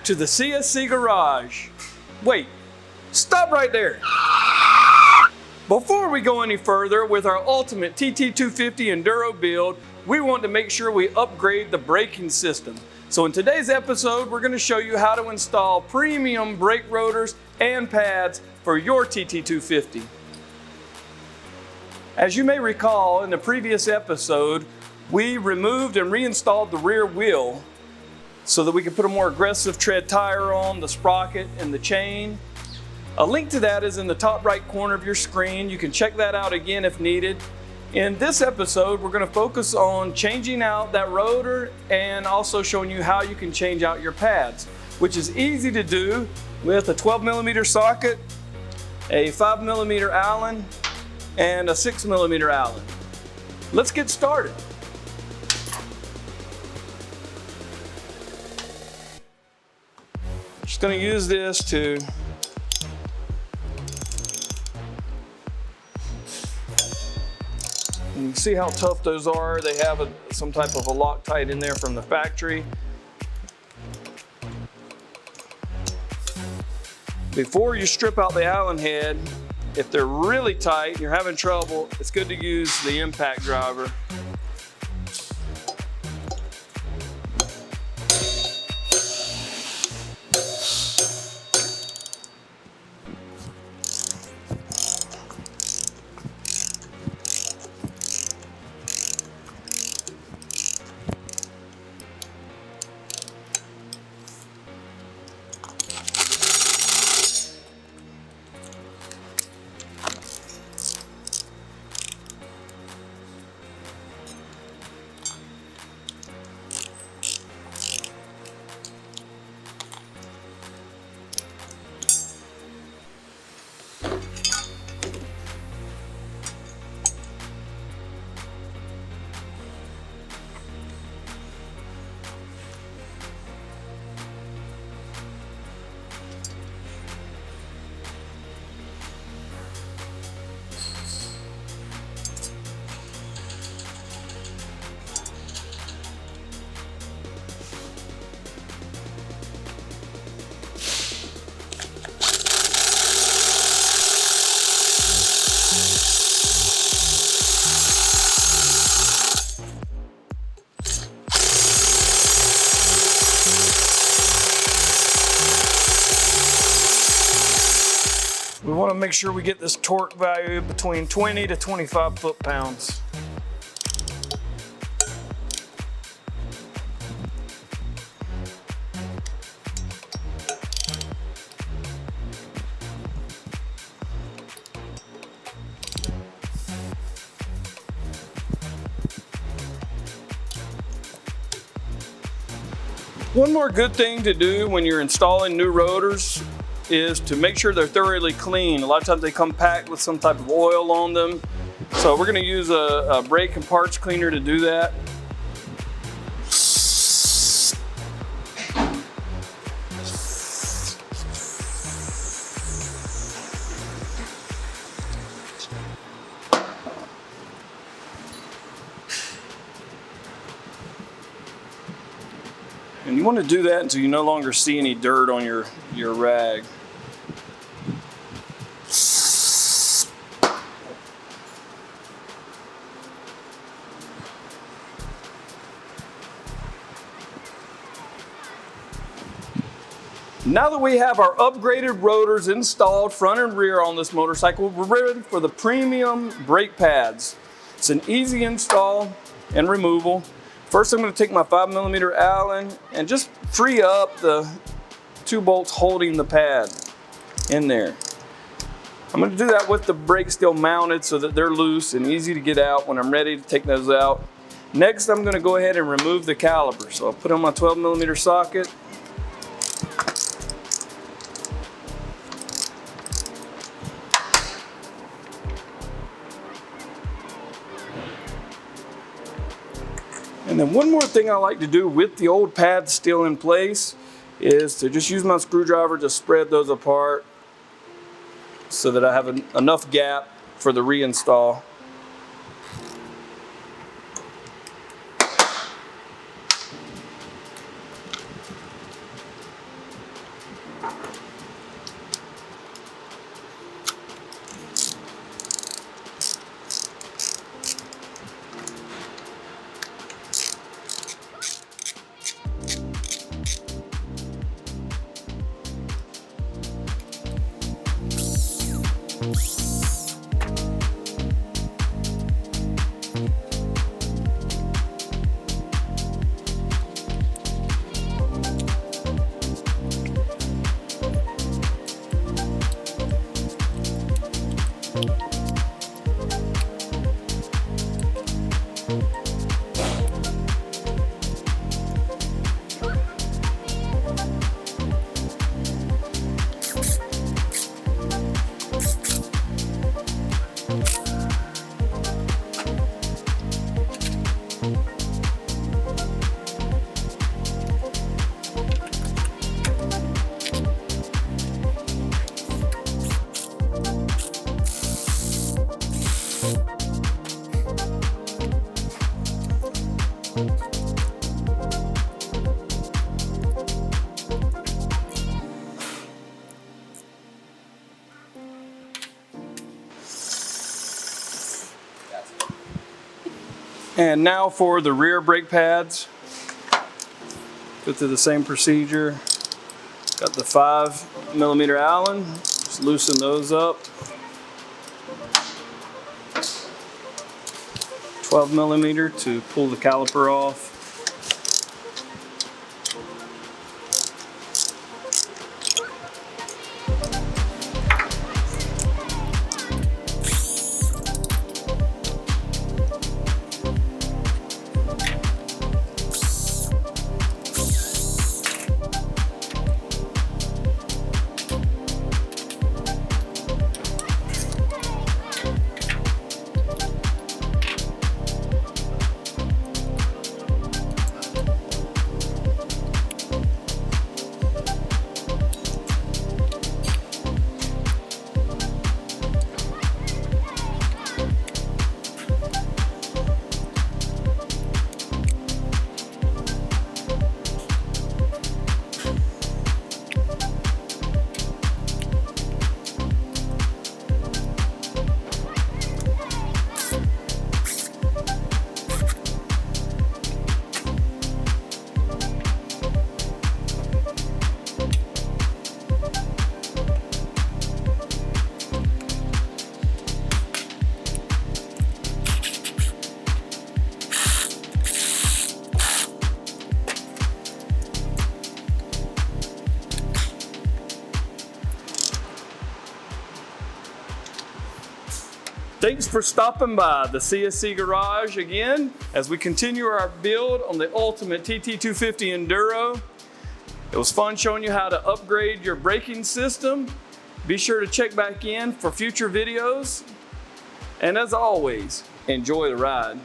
back to the CSC garage. Wait, stop right there. Before we go any further with our ultimate TT250 Enduro build, we want to make sure we upgrade the braking system. So in today's episode, we're going to show you how to install premium brake rotors and pads for your TT250. As you may recall, in the previous episode, we removed and reinstalled the rear wheel so that we could put a more aggressive tread tire on, the sprocket, and the chain. A link to that is in the top right corner of your screen. You can check that out again if needed. In this episode, we're going to focus on changing out that rotor and also showing you how you can change out your pads, which is easy to do with a 12mm socket, a 5mm Allen, and a 6mm Allen. Let's get started. Just going to use this to you can see how tough those are. They have some type of a Loctite in there from the factory. Before you strip out the Allen head, if they're really tight and you're having trouble, it's good to use the impact driver. We want to make sure we get this torque value between 20 to 25 foot-pounds. One more good thing to do when you're installing new rotors is to make sure they're thoroughly clean. A lot of times they come packed with some type of oil on them. So we're going to use a brake and parts cleaner to do that. And you want to do that until you no longer see any dirt on your rag. Now that we have our upgraded rotors installed front and rear on this motorcycle, we're ready for the premium brake pads. It's an easy install and removal. First, I'm going to take my 5mm Allen and just free up the 2 bolts holding the pad in there. I'm going to do that with the brake still mounted so that they're loose and easy to get out when I'm ready to take those out. Next, I'm going to go ahead and remove the caliper. So I'll put on my 12mm socket. And then one more thing I like to do with the old pads still in place is to just use my screwdriver to spread those apart so that I have enough gap for the reinstall. And now for the rear brake pads. Go through the same procedure. Got the 5mm Allen, just loosen those up. 12mm to pull the caliper off. Thanks for stopping by the CSC Garage again as we continue our build on the ultimate TT250 Enduro. It was fun showing you how to upgrade your braking system. Be sure to check back in for future videos. And as always, enjoy the ride.